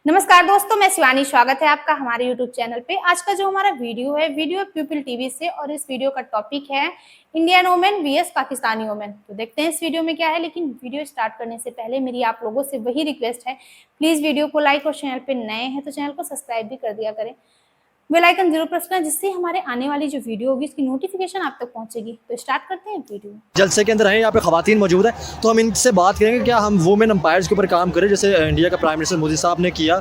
नमस्कार दोस्तों, मैं शिवानी। स्वागत है आपका हमारे YouTube चैनल पे। आज का जो हमारा वीडियो पीपल टीवी से, और इस वीडियो का टॉपिक है Indian women VS Pakistani women. तो देखते हैं इस वीडियो में क्या है। लेकिन वीडियो स्टार्ट करने से पहले मेरी आप लोगों से वही रिक्वेस्ट है, प्लीज वीडियो को लाइक, और चैनल पे नए हैं तो चैनल को सब्सक्राइब भी कर दिया करें। बेल आइकन जरूर प्रेस करें, जिससे हमारे आने वाली जो वीडियो होगी उसकी नोटिफिकेशन आप तक पहुंचेगी। तो स्टार्ट करते हैं वीडियो। जलसे के अंदर हैं, यहाँ पे खवातीन मौजूद है, तो हम इनसे बात करेंगे क्या हम वुमेन एम्पायर्स के ऊपर काम करें, जैसे इंडिया का प्राइम मिनिस्टर मोदी साहब ने किया।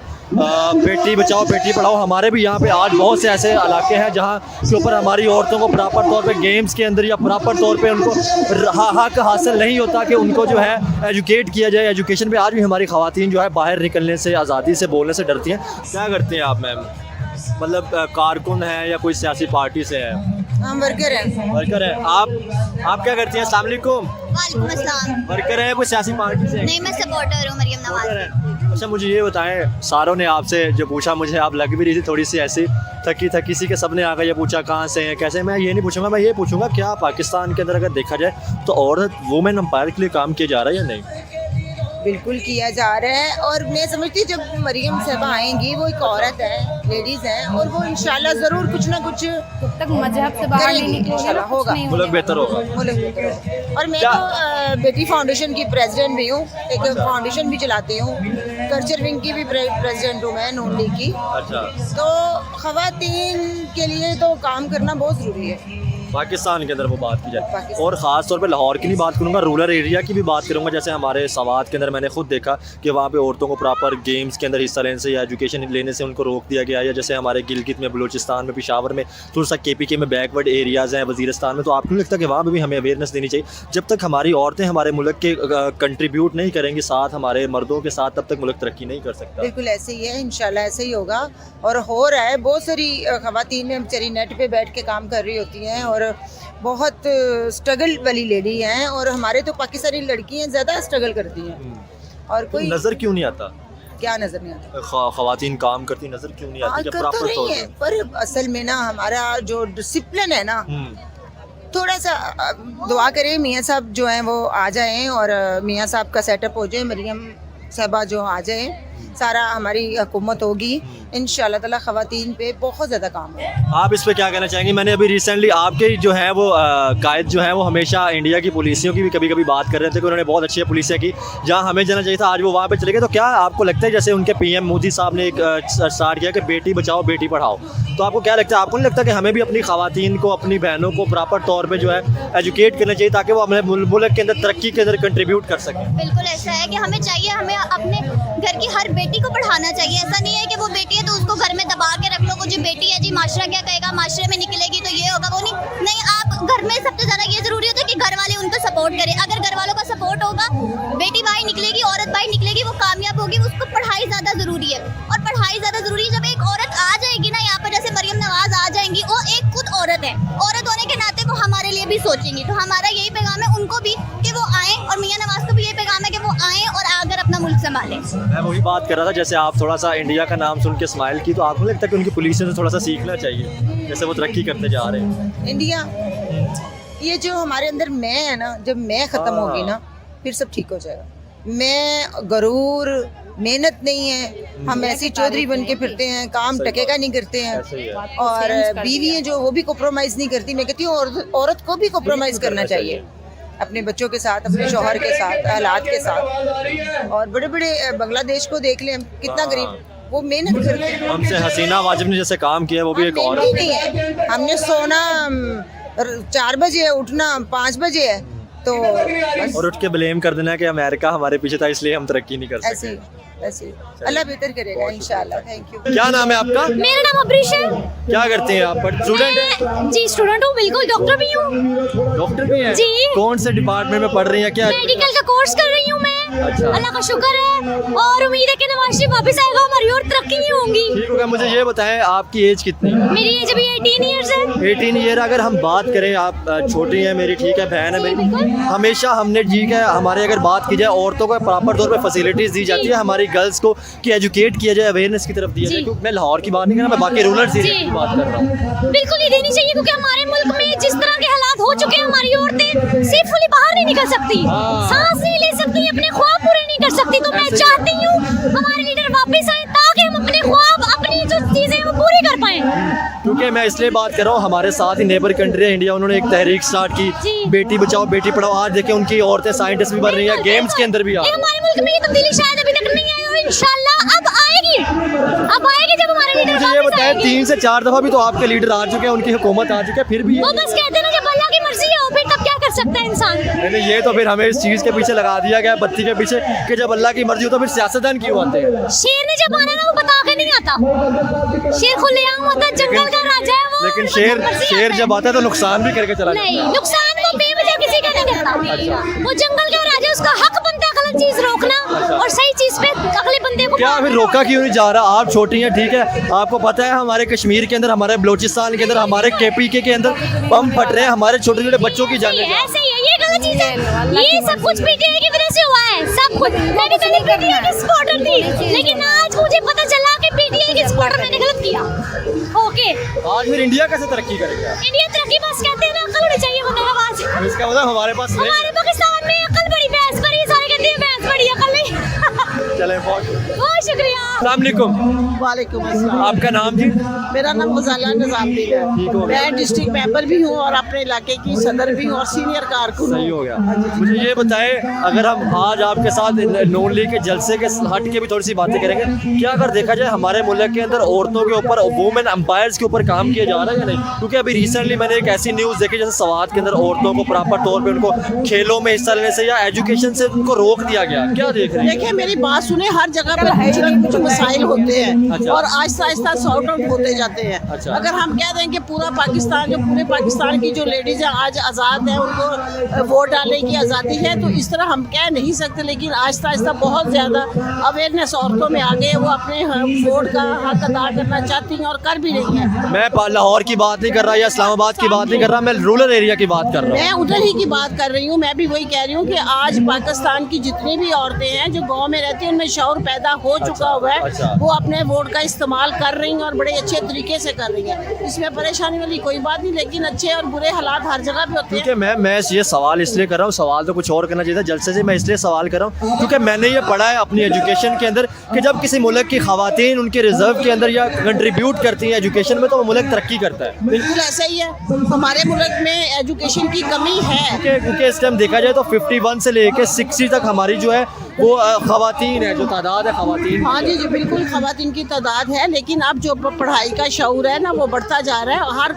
बेटी बचाओ बेटी पढ़ाओ। हमारे भी यहाँ पे आज बहुत से ऐसे इलाके हैं जहाँ के ऊपर हमारी औरतों को प्रॉपर तौर पे गेम्स के अंदर या प्रॉपर तौर पे उनको हक हासिल नहीं होता कि उनको जो है एजुकेट किया जाए। एजुकेशन पे आज भी हमारी खवातीन जो है बाहर निकलने से, आज़ादी से बोलने से डरती हैं। क्या करते हैं आप मैम? मतलब कारकुन है या कोई सियासी पार्टी से है? हम वर्कर हैं। वर्कर है। आप क्या करती हैं? अस्सलाम वालेकुम। वालेकुम अस्सलाम। वर्कर है, कोई सियासी पार्टी से? नहीं, मैं सपोर्टर हूँ मरियम नवाज। अच्छा, मुझे ये बताएं, सारों ने आपसे जो पूछा, मुझे आप लग भी रही थी थोड़ी सी ऐसी थकी सी, के सबने आकर ये पूछा कहाँ से हैं, कैसे। मैं ये नहीं पूछूंगा, मैं ये पूछूंगा क्या पाकिस्तान के अंदर अगर देखा जाए तो औरत वुमेन एम्पायर के लिए काम किया जा रहा है या नहीं? बिल्कुल किया जा रहा है, और मैं समझती हूँ जब मरियम साहबा आएंगी, वो एक औरत है, लेडीज़ हैं, और वो इंशाल्लाह ज़रूर कुछ ना कुछ जब तक मजहब से बाहर नहीं निकलेंगे होगा, मुल्क बेहतर होगा। और मैं तो बेटी फाउंडेशन की प्रेसिडेंट भी हूँ, एक फाउंडेशन भी चलाती हूँ, कल्चर विंग की भी प्रेसिडेंट हूँ मैं, नून लीग की। अच्छा, तो खवातीन के लिए तो काम करना बहुत ज़रूरी है पाकिस्तान के अंदर वो बात की जाए, और ख़ास तौर पे लाहौर की नहीं बात करूँगा, रूरल एरिया की भी बात करूँगा। जैसे हमारे सवात के अंदर मैंने खुद देखा कि वहाँ पे औरतों को प्रॉपर गेम्स के अंदर हिस्सा लेने से या एजुकेशन लेने से उनको रोक दिया गया, या जैसे हमारे गिलगित में, बलूचिस्तान में, पेशावर में, थोड़ा सा KPK में बैकवर्ड एरियाज़ हैं, वज़ीरिस्तान में। तो आपको नहीं लगता कि वहाँ पर भी हमें अवेयरनेस देनी चाहिए? जब तक हमारी औरतें हमारे मुल्क के कंट्रीब्यूट नहीं करेंगी साथ हमारे मर्दों के साथ, तब तक मुल्क तरक्की नहीं कर सकता। बिल्कुल ऐसे ही है, इंशाल्लाह ऐसे ही होगा, और हो रहा है। बहुत सारी खवातीन में बेचारी नेट पे बैठ के काम कर रही होती हैं, और बहुत स्ट्रगल वाली लेडी हैं, और हमारे तो पाकिस्तानी लड़कियां ज़्यादा स्ट्रगल करती हैं। और कोई नज़र क्यों नहीं आता? क्या नज़र नहीं आता? खवातीन काम करती, नज़र क्यों नहीं आती? कर तो रही है, पर असल में ना हमारा जो डिसिप्लिन है ना, थोड़ा सा दुआ करें मियाँ साहब जो हैं वो आ जाएं, और मियाँ साहब का सेटअप हो जाए, मरियम साहबा जो आ जाए, सारा हमारी हुकूमत होगी इंशाल्लाह ताला, खवातीन पे बहुत ज़्यादा काम है। आप इस पे क्या कहना चाहेंगे? मैंने अभी रिसेंटली आपके जो है वो कायद जो है वो हमेशा इंडिया की पुलिसियों की भी कभी कभी बात कर रहे थे कि उन्होंने बहुत अच्छी पुलिसियाँ की, जहाँ हमें जाना चाहिए था, आज वो वहाँ पे चले गए। तो क्या आपको लगता है जैसे उनके PM मोदी साहब ने एक स्टार्ट किया कि बेटी बचाओ बेटी पढ़ाओ, तो आपको क्या लगता है? आपको नहीं लगता कि हमें भी अपनी खवातीन को, अपनी बहनों को प्रॉपर तौर पर जो है एजुकेट करना चाहिए, ताकि वो अपने मुल्क के अंदर तरक्की के अंदर कंट्रीब्यूट कर सकें? बिल्कुल ऐसा है कि हमें चाहिए, हमें अपने घर की हर बेटी को पढ़ाना चाहिए। ऐसा नहीं है कि वो बेटी है तो उसको घर में दबा के रख लो, वो जो बेटी है जी माशरा क्या कहेगा, माशरे में निकलेगी तो ये होगा, वो नहीं। आप घर में सबसे ज़्यादा ये ज़रूरी होता है कि घर वाले उनको सपोर्ट करें। अगर घर वालों का सपोर्ट होगा, बेटी बाहर निकलेगी, औरत बाहर निकलेगी, वो कामयाब होगी। उसको पढ़ाई ज़्यादा ज़रूरी है, और पढ़ाई ज़्यादा ज़रूरी है। जब एक औरत आ जाएगी ना यहाँ पर, जैसे मरियम नवाज आ जाएंगी, वो एक खुद औरत है, औरत होने के नाते वो हमारे लिए भी सोचेंगी। तो हमारा यही पैगाम है उनको भी कि वो आएँ, और मियाँ नवाज को भी यही पैगाम है कि वो आएँ और आकर अपना मुल्क संभालें। मैं वही बात कर रहा था, जैसे आप थोड़ा सा इंडिया का नाम सुन के स्माइल की, तो आपको लगता है कि उनकी पुलिसियों से थोड़ा सा सीखना चाहिए, जैसे वो तरक्की करते जा रहे हैं? इंडिया, ये जो हमारे अंदर मैं है ना, जब मैं ख़त्म होगी ना, फिर सब ठीक हो जाएगा। मैं गरूर, मेहनत नहीं है, हम ऐसे चौधरी बन के फिरते हैं, काम टकेगा नहीं करते हैं, और बीवी हैं जो वो भी कॉम्प्रोमाइज़ नहीं करती। मैं कहती हूँ औरत को भी कॉम्प्रोमाइज़ करना चाहिए अपने बच्चों के साथ, अपने शौहर के साथ, हालात के साथ। और बड़े बड़े बांग्लादेश को देख लें, कितना गरीब, वो मेहनत करते हैं। हमसे हसीना वाजिब ने जैसे काम किया, वो भी एक और नहीं है। हमने सोना 4 बजे है, उठना 5 बजे है, तो और उठ के ब्लेम कर देना कि अमेरिका हमारे पीछे था इसलिए हम तरक्की नहीं कर ऐसे सके। ऐसे अल्लाह बेहतर करेगा इंशाल्लाह। Thank you. क्या नाम है आपका? मेरा नाम अब्रिश है। क्या करते हैं आप? स्टूडेंट हैं? जी स्टूडेंट हूँ, बिल्कुल। डॉक्टर भी हूँ। डॉक्टर भी हैं? जी। कौन से डिपार्टमेंट में पढ़ रही हैं? क्या मेडिकल का कोर्स कर रही हूँ मैं। अच्छा। अल्लाह का शुक्र है, और उम्मीद है कि नवाज शरीफ वापस आएगा, हमारी और तरक्की नहीं होंगी। ठीक होगा। मुझे ये बताएं, आपकी एज कितनी है? मेरी एज अभी 18 ईयर्स है। 18 ईयर। अगर हम बात करें, आप छोटी हैं मेरी, ठीक है, बहन है मेरी, हमेशा हमने, ठीक है, हमारे अगर बात की जाए औरतों को प्रॉपर तौर पे फैसिलिटीज दी जाती है, हमारी गर्ल्स को कि एजुकेट किया जाए, अवेयरनेस की तरफ दिया जाए। क्योंकि मैं लाहौर की बात नहीं कर रहा, मैं बाकी रूरल एरिया की बात कर रहा हूँ। बिल्कुल ही देनी चाहिए, क्योंकि हमारे मुल्क में जिस तरह के हालात हो चुके हैं, हमारी औरतें सेफुली बाहर नहीं निकल सकती, सांस नहीं ले सकती, अपने ख्वाब पूरे नहीं कर सकती। तो मैं चाहती हूँ हमारे लीडर वापस आए, ताकि क्योंकि मैं इसलिए बात कर रहा हूँ, हमारे साथ ही नेबर कंट्री है इंडिया, उन्होंने एक तहरीक स्टार्ट की, बेटी बचाओ बेटी पढ़ाओ। आज देखें उनकी औरतें साइंटिस्ट भी बन रही हैं, गेम्स के अंदर भी आ रही हैं। हमारे मुल्क में ये तब्दीली शायद अभी तक नहीं आई और इंशाल्लाह अब आएगी जब हमारे लीडर मुझे ये बताएं, 3 से 4 दफा भी तो आपके लीडर आ चुके हैं, उनकी हुकूमत आ चुकी है, फिर भी वो बस कहते हैं ना जब अल्लाह की मर्जी हो फिर तब क्या कर सकता है इंसान। नहीं, ये तो फिर हमें इस चीज़ के पीछे लगा दिया गया, बत्ती के पीछे, कि जब अल्लाह की मर्जी हो तो फिर सियासतदान क्यों आते हैं? शेर ने जब आना ना वो बता के नहीं आता, शेर खुलेआम होता है, जंगल का राजा है वो। लेकिन शेर जब आता है तो नुकसान भी करके चला जाता है। नहीं, नुकसान वो बेवजह किसी का नहीं करता। वो जंगल का राजा, उसका हक बनता है गलत चीज रोकना और सही चीज पे अगले बंदे को। क्या फिर रोका क्यों नहीं जा रहा? आप छोटी हैं, ठीक है, आपको पता है हमारे कश्मीर के अंदर, हमारे बलोचिस्तान के अंदर, हमारे KPK के अंदर बम फट रहे हैं, हमारे छोटे छोटे बच्चों की जान। ऐसे ही है, ये गलत चीज है, ये सब कुछ PTI की वजह से हुआ है, सब कुछ। मैं भी पहले PTI की सपोर्टर थी, लेकिन आज मुझे पता चला कि PTI की सपोर्टर मैंने गलत किया। ओके, आज फिर इंडिया कैसे तरक्की करेगा? इंडिया तरक्की बस कहते हैं ना, अकल होनी चाहिए बंदे के पास। इसका मतलब हमारे पास नहीं। हमारे पाकिस्तान में अकल बड़ी, बहस बड़ी, सारे कहते हैं बहस बड़ी, अकल नहीं। चले, बहुत शुक्रिया। अस्सलाम वालेकुम। वालेकुम अस्सलाम। आपका नाम जी? मेरा नाम गजाला निजामुद्दीन है। ठीक हो गया। मैं डिस्ट्रिक्ट मेंबर भी हूँ और अपने इलाके की सदर भी हूँ और सीनियर कारकुन सही हूँ। हो गया। मुझे ये बताएं, अगर हम आज आपके साथ नून लीग के जलसे के हट के भी थोड़ी सी बातें करेंगे, क्या अगर देखा जाए हमारे मुल्क के अंदर औरतों के ऊपर, वुमेन अंपायर्स के ऊपर काम किया जा रहा है या नहीं? क्योंकि अभी रिसेंटली मैंने एक ऐसी न्यूज़ देखी जैसे सवात के अंदर औरतों को प्रॉपर तौर पर उनको खेलों में हिस्सा लेने से या एजुकेशन से उनको रोक दिया गया। क्या देख रहे हैं? देखिए मेरी बात सुने, हर जगह पर कुछ न कुछ मसाइल होते हैं अच्छा। और आहिस्ता आहिस्ता सॉर्ट आउट होते जाते हैं। अच्छा। अगर हम कह दें कि पूरे पाकिस्तान की जो लेडीज हैं आज आज़ाद हैं, उनको वोट डालने की आज़ादी है, तो इस तरह हम कह नहीं सकते। लेकिन आहिस्ता आहिस्ता बहुत ज़्यादा अवेयरनेस औरतों में आ गई है, वो अपने वोट का हक अदा करना चाहती हैं और कर भी रही हैं। मैं लाहौर की बात नहीं कर रहा या इस्लामाबाद की बात नहीं कर रहा, मैं रूरल एरिया की बात कर रहा हूँ। मैं उधर ही की बात कर रही हूँ। मैं भी वही कह रही हूँ कि आज पाकिस्तान की जितनी भी औरतें हैं जो गांव में रहती हैं, उनमें शौर पैदा हो चुका हुआ है। अच्छा। वो अपने वोट का इस्तेमाल कर रही हैं और बड़े अच्छे तरीके से कर रही हैं। इसमें परेशानी वाली कोई बात नहीं, लेकिन अच्छे और बुरे हालात हर जगह पे होते हैं। क्योंकि मैं ये सवाल इसलिए कर रहा हूँ, सवाल तो कुछ और करना चाहिए था जलसे से, मैं इसलिए सवाल कर रहा हूँ क्योंकि मैंने ये पढ़ा है अपनी एजुकेशन के अंदर कि जब किसी मुल्क की खवातीन उनके रिजर्व के अंदर या कंट्रीब्यूट करती हैं एजुकेशन में, तो वो मुल्क तरक्की करता है। बिल्कुल ऐसा ही है। हमारे मुल्क में एजुकेशन की कमी है क्योंकि इस टाइम देखा जाए तो 51 से लेके 60 तक हमारी जो है वो खवातीन है, जो तादाद है खवातीन। हाँ जी जी बिल्कुल, खवातीन की तादाद है, लेकिन अब जो पढ़ाई का शऊर है ना वो बढ़ता जा रहा है। हर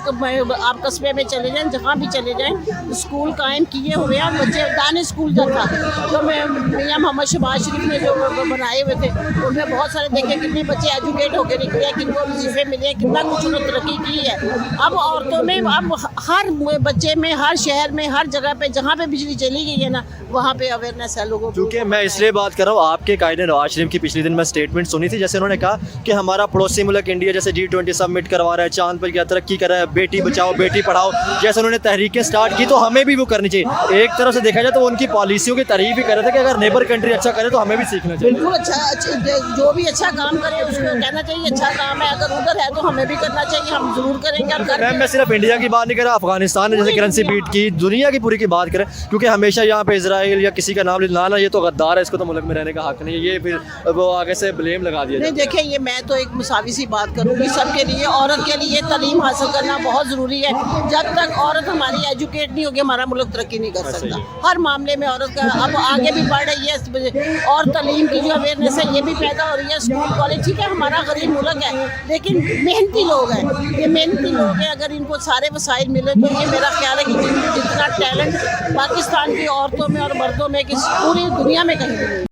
आप कस्बे में चले जाएं, जहाँ भी चले जाएं, स्कूल कायम किए हुए हैं। बच्चे दानी स्कूल जो था तो मियाँ मोहम्मद शहबाज शरीफ ने जो बनाए हुए थे, उनमें बहुत सारे देखे कितने बच्चे एजुकेट होकर निकले हैं, किनको वजीफे मिले हैं, कितना कुछ उन्होंने तरक्की की है। अब औरतों में, अब हर बच्चे में, हर शहर में, हर जगह पे जहाँ पे बिजली चली गई है ना, वहाँ पे अवेयरनेस है लोगों को। क्योंकि मैं इसलिए बात कर रहा हूँ, आपके कायदे नवाज शरीफ की पिछले दिन मैं स्टेटमेंट सुनी थी, जैसे उन्होंने कहा कि हमारा पड़ोसी मुल्क इंडिया जैसे G20 सबमिट करवा रहा है, चांद पर क्या तरक्की कर रहा है, बेटी बचाओ बेटी पढ़ाओ जैसे उन्होंने तहरीकें स्टार्ट की, तो हमें भी वो करनी चाहिए। एक तरफ से देखा जाए तो उनकी पॉलिसियों की तारीफ भी कर रहे थे कि अगर नेबर कंट्री अच्छा करे तो हमें भी सीखना चाहिए। बिल्कुल जो भी अच्छा काम करे उसको कहना चाहिए अच्छा काम है। अगर उधर है तो हमें भी करना चाहिए, हम जरूर करेंगे। और मैं सिर्फ इंडिया की बात नहीं कर रहा, अफगानिस्तान ने जैसे करेंसी बीट की, दुनिया की पूरी की बात करें, क्योंकि हमेशा यहाँ पे इजराइल या किसी का नाम ना, ये तो गद्दार है, इसको तो मुल्क में रहने का हक नहीं है, ये फिर वो आगे से ब्लेम लगा दिया। नहीं देखिए, ये मैं तो एक मुसावी सी बात करूँगी, सबके लिए, औरत के लिए तालीम हासिल करना बहुत ज़रूरी है। जब तक औरत हमारी एजुकेट नहीं होगी, हमारा मुल्क तरक्की नहीं कर सकता। हर मामले में औरत का अब आगे भी बढ़ रही है और तालीम की जो अवेयरनेस है ये भी पैदा हो रही है। स्कूल कॉलेज, ठीक है हमारा गरीब मुल्क है, लेकिन मेहनती लोग हैं, ये मेहनती लोग हैं। अगर इनको सारे वसाइल मिले तो ये मेरा ख्याल है कि जितना टैलेंट पाकिस्तान की औरतों में और मर्दों में पूरी दुनिया में कहीं नहीं।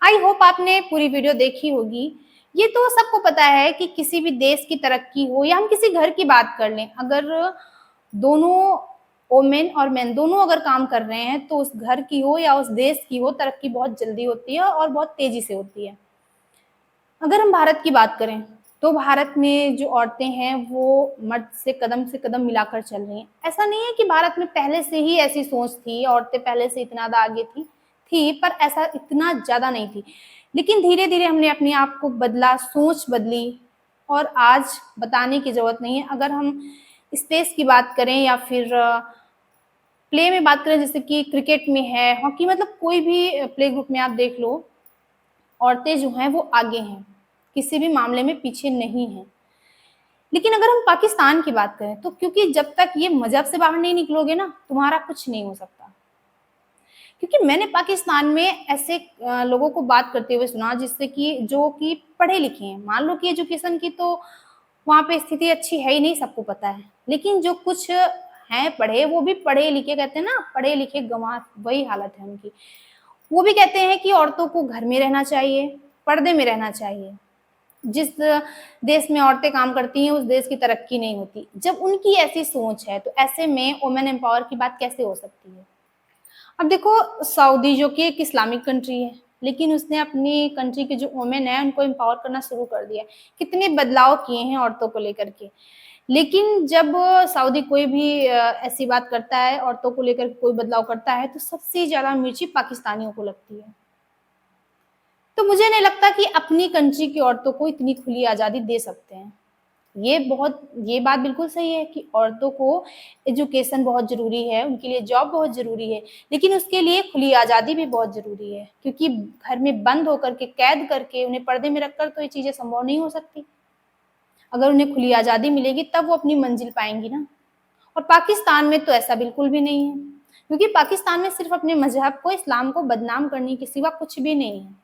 आई होप आपने पूरी वीडियो देखी होगी। ये तो सबको पता है कि किसी भी देश की तरक्की हो या हम किसी घर की बात कर लें, अगर दोनों वोमेन और मैन दोनों अगर काम कर रहे हैं तो उस घर की हो या उस देश की हो, तरक्की बहुत जल्दी होती है और बहुत तेजी से होती है। अगर हम भारत की बात करें तो भारत में जो औरतें हैं वो मर्द से कदम मिलाकर चल रही हैं। ऐसा नहीं है कि भारत में पहले से ही ऐसी सोच थी, औरतें पहले से इतना आगे थी, पर ऐसा इतना ज़्यादा नहीं थी। लेकिन धीरे धीरे हमने अपने आप को बदला, सोच बदली, और आज बताने की ज़रूरत नहीं है। अगर हम स्पेस की बात करें या फिर प्ले में बात करें, जैसे कि क्रिकेट में है, हॉकी, मतलब कोई भी प्ले ग्रुप में आप देख लो, औरतें जो हैं वो आगे हैं, किसी भी मामले में पीछे नहीं हैं। लेकिन अगर हम पाकिस्तान की बात करें तो क्योंकि जब तक ये मजहब से बाहर नहीं निकलोगे ना, तुम्हारा कुछ नहीं हो सकता। क्योंकि मैंने पाकिस्तान में ऐसे लोगों को बात करते हुए सुना जिससे कि जो कि पढ़े लिखे हैं, मान लो कि एजुकेशन की तो वहाँ पे स्थिति अच्छी है ही नहीं, सबको पता है, लेकिन जो कुछ हैं पढ़े, वो भी पढ़े लिखे, कहते हैं ना पढ़े लिखे गंवार, वही हालत है उनकी। वो भी कहते हैं कि औरतों को घर में रहना चाहिए, पर्दे में रहना चाहिए। जिस देश में औरतें काम करती हैं उस देश की तरक्की नहीं होती। जब उनकी ऐसी सोच है तो ऐसे में वुमेन एम्पावर की बात कैसे हो सकती है। अब देखो सऊदी जो कि एक इस्लामिक कंट्री है, लेकिन उसने अपनी कंट्री के जो वुमेन है उनको एम्पावर करना शुरू कर दिया। कितने बदलाव किए हैं औरतों को लेकर के। लेकिन जब सऊदी कोई भी ऐसी बात करता है, औरतों को लेकर कोई बदलाव करता है, तो सबसे ज़्यादा मिर्ची पाकिस्तानियों को लगती है। तो मुझे नहीं लगता कि अपनी कंट्री की औरतों को इतनी खुली आज़ादी दे सकते हैं। ये बात बिल्कुल सही है कि औरतों को एजुकेशन बहुत ज़रूरी है, उनके लिए जॉब बहुत ज़रूरी है, लेकिन उसके लिए खुली आज़ादी भी बहुत ज़रूरी है, क्योंकि घर में बंद होकर के, कैद करके, उन्हें पर्दे में रखकर तो ये चीज़ें संभव नहीं हो सकती। अगर उन्हें खुली आज़ादी मिलेगी तब वो अपनी मंजिल पाएँगी ना। और पाकिस्तान में तो ऐसा बिल्कुल भी नहीं है, क्योंकि पाकिस्तान में सिर्फ़ अपने मज़हब को, इस्लाम को बदनाम करने के सिवा कुछ भी नहीं है।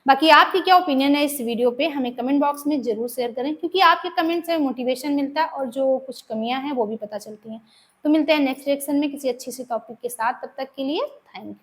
बाकी आपकी क्या ओपिनियन है इस वीडियो पे, हमें कमेंट बॉक्स में ज़रूर शेयर करें, क्योंकि आपके कमेंट से मोटिवेशन मिलता है और जो कुछ कमियां हैं वो भी पता चलती हैं। तो मिलते हैं नेक्स्ट रिएक्शन में किसी अच्छी सी टॉपिक के साथ, तब तक के लिए थैंक यू।